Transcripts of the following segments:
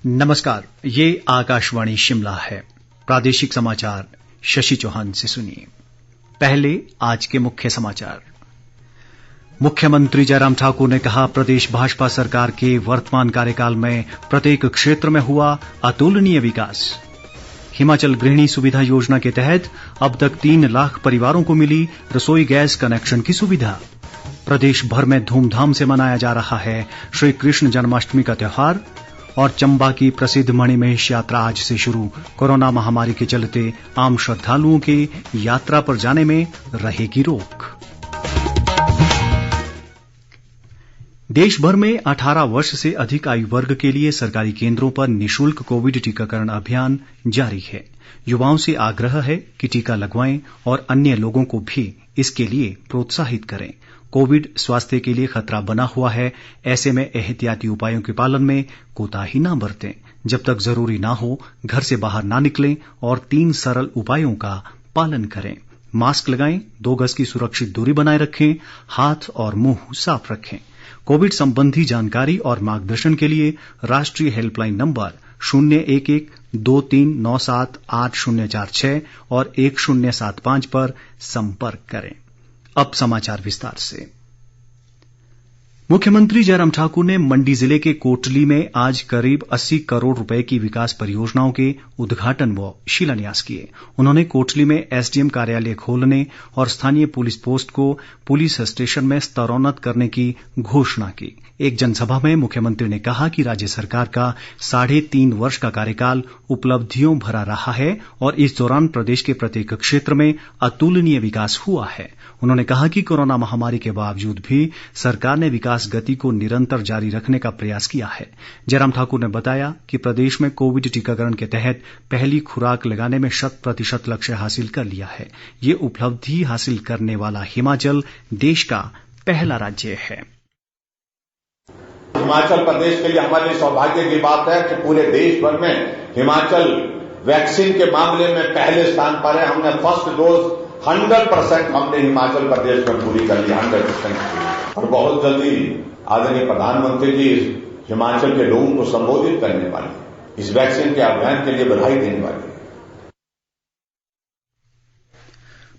नमस्कार, ये आकाशवाणी शिमला है। प्रादेशिक समाचार शशि चौहान से सुनिए। पहले आज के मुख्य समाचार। मुख्यमंत्री जयराम ठाकुर ने कहा, प्रदेश भाजपा सरकार के वर्तमान कार्यकाल में प्रत्येक क्षेत्र में हुआ अतुलनीय विकास। हिमाचल गृहिणी सुविधा योजना के तहत अब तक 3 लाख परिवारों को मिली रसोई गैस कनेक्शन की सुविधा। प्रदेश भर में धूमधाम से मनाया जा रहा है श्री कृष्ण जन्माष्टमी का त्योहार। और चंबा की प्रसिद्ध मणिमहेश यात्रा आज से शुरू। कोरोना महामारी के चलते आम श्रद्धालुओं के यात्रा पर जाने में रहेगी रोक। देश भर में 18 वर्ष से अधिक आयु वर्ग के लिए सरकारी केंद्रों पर निशुल्क कोविड टीकाकरण अभियान जारी है। युवाओं से आग्रह है कि टीका लगवाएं और अन्य लोगों को भी इसके लिए प्रोत्साहित करें। कोविड स्वास्थ्य के लिए खतरा बना हुआ है, ऐसे में एहतियाती उपायों के पालन में कोताही ना बरतें। जब तक जरूरी ना हो घर से बाहर ना निकलें और 3 सरल उपायों का पालन करें। मास्क लगाएं, 2 गज की सुरक्षित दूरी बनाए रखें, हाथ और मुंह साफ रखें। कोविड संबंधी जानकारी और मार्गदर्शन के लिए राष्ट्रीय हेल्पलाइन नंबर 011 23 97 8046 और 1075 पर संपर्क करें। अब समाचार विस्तार से। मुख्यमंत्री जयराम ठाकुर ने मंडी जिले के कोटली में आज करीब 80 करोड़ रुपए की विकास परियोजनाओं के उद्घाटन व शिलान्यास किए। उन्होंने कोटली में एसडीएम कार्यालय खोलने और स्थानीय पुलिस पोस्ट को पुलिस स्टेशन में स्तरोन्नत करने की घोषणा की। एक जनसभा में मुख्यमंत्री ने कहा कि राज्य सरकार का 3.5 वर्ष का कार्यकाल उपलब्धियों भरा रहा है और इस दौरान प्रदेश के प्रत्येक क्षेत्र में अतुलनीय विकास हुआ है। उन्होंने कहा कि कोरोना महामारी के बावजूद भी सरकार ने विकास गति को निरंतर जारी रखने का प्रयास किया है। जयराम ठाकुर ने बताया कि प्रदेश में कोविड टीकाकरण के तहत पहली खुराक लगाने में 100% लक्ष्य हासिल कर लिया है। ये उपलब्धि हासिल करने वाला हिमाचल देश का पहला राज्य है। हिमाचल प्रदेश के लिए हमारे सौभाग्य की बात है कि पूरे देश भर में हिमाचल वैक्सीन के मामले में पहले स्थान पर है। हमने फर्स्ट डोज 100% हमने हिमाचल प्रदेश में पूरी कर ली, 100%। और बहुत जल्दी आदरणीय प्रधानमंत्री जी हिमाचल के लोगों को संबोधित करने वाले, इस वैक्सीन के अभियान के लिए बधाई देने वाले।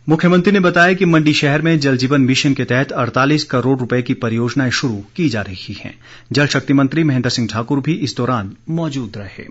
मुख्यमंत्री ने बताया कि मंडी शहर में जल जीवन मिशन के तहत 48 करोड़ रुपए की परियोजनाएं शुरू की जा रही हैं। जल शक्ति मंत्री महेंद्र सिंह ठाकुर भी इस दौरान मौजूद रहे।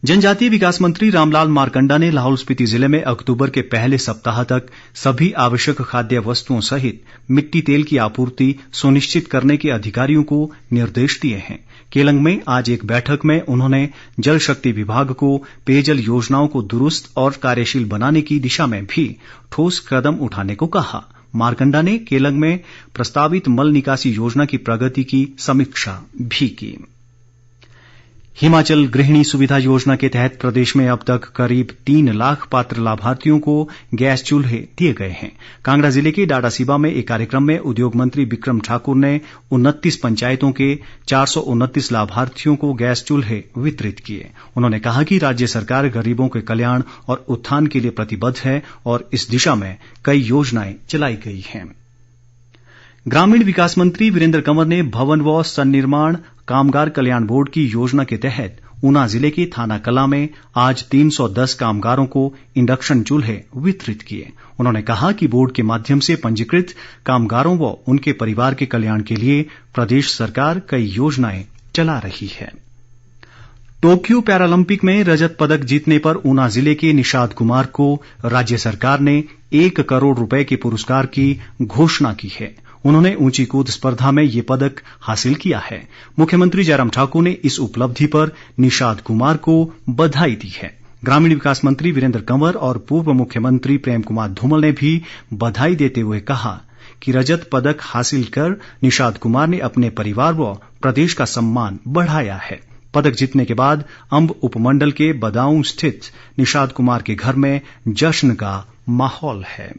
जनजातीय विकास मंत्री रामलाल मारकंडा ने लाहौल स्पीति जिले में अक्तूबर के पहले सप्ताह तक सभी आवश्यक खाद्य वस्तुओं सहित मिट्टी तेल की आपूर्ति सुनिश्चित करने के अधिकारियों को निर्देश दिए हैं। केलंग में आज एक बैठक में उन्होंने जल शक्ति विभाग को पेयजल योजनाओं को दुरुस्त और कार्यशील बनाने की दिशा में भी ठोस कदम उठाने को कहा। मारकंडा ने केलंग में प्रस्तावित मल निकासी योजना की प्रगति की समीक्षा भी की। हिमाचल गृहिणी सुविधा योजना के तहत प्रदेश में अब तक करीब 3 लाख पात्र लाभार्थियों को गैस चूल्हे दिए गए हैं। कांगड़ा जिले के डाडासीबा में एक कार्यक्रम में उद्योग मंत्री बिक्रम ठाकुर ने 29 पंचायतों के 429 लाभार्थियों को गैस चूल्हे वितरित किए। उन्होंने कहा कि राज्य सरकार गरीबों के कल्याण और उत्थान के लिए प्रतिबद्ध है और इस दिशा में कई योजनाएं चलाई गई हैं। ग्रामीण विकास मंत्री वीरेंद्र कंवर ने भवन व सन्निर्माण कामगार कल्याण बोर्ड की योजना के तहत ऊना जिले के थाना कलां में आज 310 कामगारों को इंडक्शन चूल्हे वितरित किए। उन्होंने कहा कि बोर्ड के माध्यम से पंजीकृत कामगारों व उनके परिवार के कल्याण के लिए प्रदेश सरकार कई योजनाएं चला रही है। टोक्यो पैरालंपिक में रजत पदक जीतने पर ऊना जिले के निषाद कुमार को राज्य सरकार ने 1 करोड़ रुपए के पुरस्कार की घोषणा की है। उन्होंने ऊंची कूद स्पर्धा में ये पदक हासिल किया है। मुख्यमंत्री जयराम ठाकुर ने इस उपलब्धि पर निषाद कुमार को बधाई दी है। ग्रामीण विकास मंत्री वीरेंद्र कंवर और पूर्व मुख्यमंत्री प्रेम कुमार धूमल ने भी बधाई देते हुए कहा कि रजत पदक हासिल कर निषाद कुमार ने अपने परिवार व प्रदेश का सम्मान बढ़ाया है। पदक जीतने के बाद अंब उपमंडल के बदाऊं स्थित निषाद कुमार के घर में जश्न का माहौल है।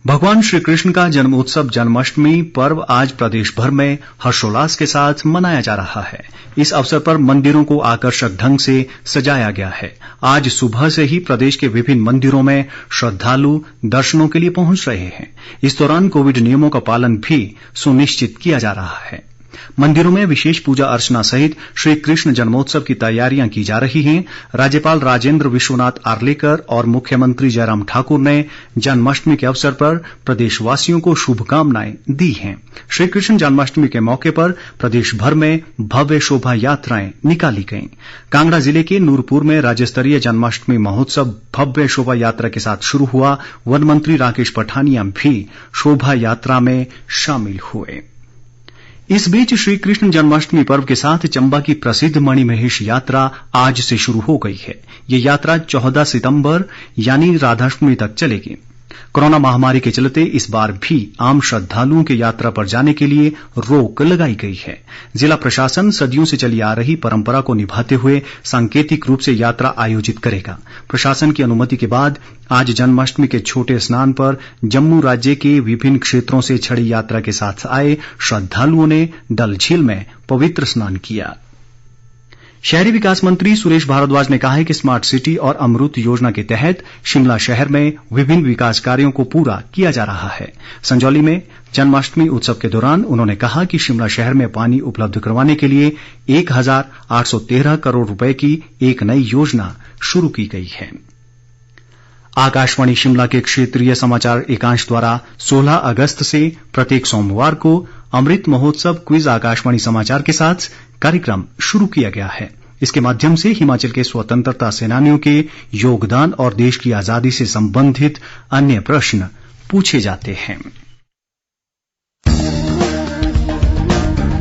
भगवान श्री कृष्ण का जन्मोत्सव जन्माष्टमी पर्व आज प्रदेश भर में हर्षोल्लास के साथ मनाया जा रहा है। इस अवसर पर मंदिरों को आकर्षक ढंग से सजाया गया है। आज सुबह से ही प्रदेश के विभिन्न मंदिरों में श्रद्धालु दर्शनों के लिए पहुंच रहे हैं। इस दौरान कोविड नियमों का पालन भी सुनिश्चित किया जा रहा है। मंदिरों में विशेष पूजा अर्चना सहित श्री कृष्ण जन्मोत्सव की तैयारियां की जा रही हैं। राज्यपाल राजेंद्र विश्वनाथ आर्लेकर और मुख्यमंत्री जयराम ठाकुर ने जन्माष्टमी के अवसर पर प्रदेशवासियों को शुभकामनाएं दी हैं। श्री कृष्ण जन्माष्टमी के मौके पर प्रदेश भर में भव्य शोभा यात्राएं निकाली गईं। कांगड़ा जिले के नूरपुर में राज्य स्तरीय जन्माष्टमी महोत्सव भव्य शोभा यात्रा के साथ शुरू हुआ। वन मंत्री राकेश पठानिया भी शोभा यात्रा में शामिल हुए। इस बीच श्री कृष्ण जन्माष्टमी पर्व के साथ चंबा की प्रसिद्ध मणिमहेश यात्रा आज से शुरू हो गई है। ये यात्रा 14 सितंबर यानी राधाष्टमी तक चलेगी। कोरोना महामारी के चलते इस बार भी आम श्रद्धालुओं के यात्रा पर जाने के लिए रोक लगाई गई है। जिला प्रशासन सदियों से चली आ रही परंपरा को निभाते हुए सांकेतिक रूप से यात्रा आयोजित करेगा। प्रशासन की अनुमति के बाद आज जन्माष्टमी के छोटे स्नान पर जम्मू राज्य के विभिन्न क्षेत्रों से छड़ी यात्रा के साथ आए श्रद्धालुओं ने डल झील में पवित्र स्नान किया। शहरी विकास मंत्री सुरेश भारद्वाज ने कहा है कि स्मार्ट सिटी और अमृत योजना के तहत शिमला शहर में विभिन्न विकास कार्यों को पूरा किया जा रहा है। संजौली में जन्माष्टमी उत्सव के दौरान उन्होंने कहा कि शिमला शहर में पानी उपलब्ध करवाने के लिए 1813 करोड़ रुपए की एक नई योजना शुरू की गई है। आकाशवाणी शिमला के क्षेत्रीय समाचार एकांश द्वारा 16 अगस्त से प्रत्येक सोमवार को अमृत महोत्सव क्विज आकाशवाणी समाचार के साथ कार्यक्रम शुरू किया गया है। इसके माध्यम से हिमाचल के स्वतंत्रता सेनानियों के योगदान और देश की आजादी से संबंधित अन्य प्रश्न पूछे जाते हैं।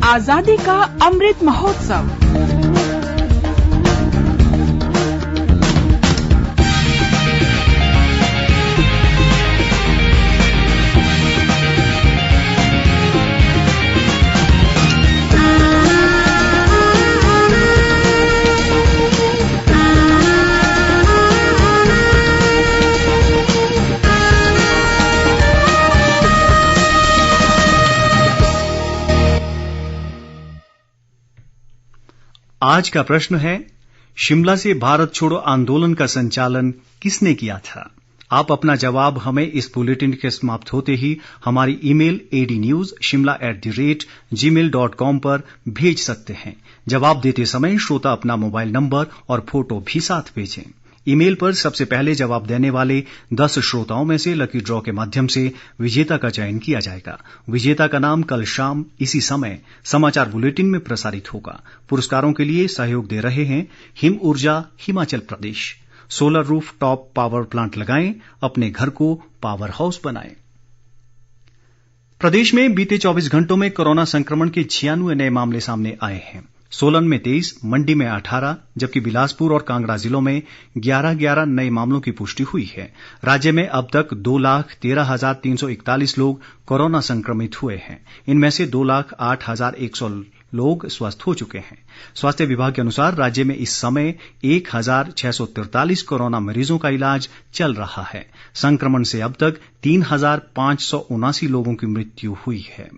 आजादी का अमृत महोत्सव आज का प्रश्न है, शिमला से भारत छोड़ो आंदोलन का संचालन किसने किया था? आप अपना जवाब हमें इस बुलेटिन के समाप्त होते ही हमारी ईमेल adnews@gmail.com पर भेज सकते हैं। जवाब देते समय श्रोता अपना मोबाइल नंबर और फोटो भी साथ भेजें। ईमेल पर सबसे पहले जवाब देने वाले 10 श्रोताओं में से लकी ड्रॉ के माध्यम से विजेता का चयन किया जाएगा। विजेता का नाम कल शाम इसी समय समाचार बुलेटिन में प्रसारित होगा। पुरस्कारों के लिए सहयोग दे रहे हैं Him Urja Himachal Pradesh. Solar rooftop power plant लगाएं, अपने घर को पावर हाउस बनाएं। प्रदेश में बीते 24 घंटों में कोरोना संक्रमण के 96 नए मामले सामने आए हैं। सोलन में 23, मंडी में 18, जबकि बिलासपुर और कांगड़ा जिलों में 11 नए मामलों की पुष्टि हुई है। राज्य में अब तक 2,13,341 लोग कोरोना संक्रमित हुए हैं। इनमें से 2,08,100 लोग स्वस्थ हो चुके हैं। स्वास्थ्य विभाग के अनुसार राज्य में इस समय 1,643 कोरोना मरीजों का इलाज चल रहा है। संक्रमण से अब तक 3,579 लोगों की मृत्यु हुई है।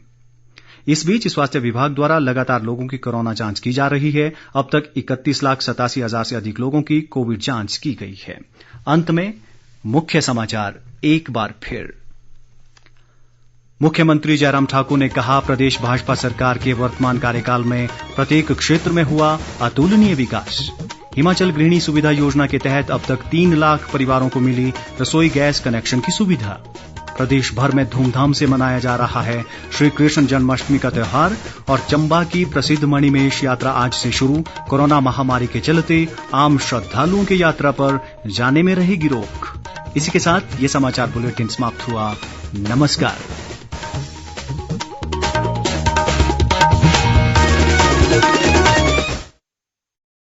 इस बीच स्वास्थ्य विभाग द्वारा लगातार लोगों की कोरोना जांच की जा रही है। अब तक 31,87,000 से अधिक लोगों की कोविड जांच की गई है। अंत में मुख्य समाचार एक बार फिर। मुख्यमंत्री जयराम ठाकुर ने कहा, प्रदेश भाजपा सरकार के वर्तमान कार्यकाल में प्रत्येक क्षेत्र में हुआ अतुलनीय विकास। हिमाचल गृहिणी सुविधा योजना के तहत अब तक 3 लाख परिवारों को मिली रसोई गैस कनेक्शन की सुविधा। प्रदेश भर में धूमधाम से मनाया जा रहा है श्री कृष्ण जन्माष्टमी का त्योहार और चंबा की प्रसिद्ध मणिमहेश यात्रा आज से शुरू। कोरोना महामारी के चलते आम श्रद्धालुओं की यात्रा पर जाने में रहेगी रोक। इसी के साथ ये समाचार बुलेटिन समाप्त हुआ। नमस्कार।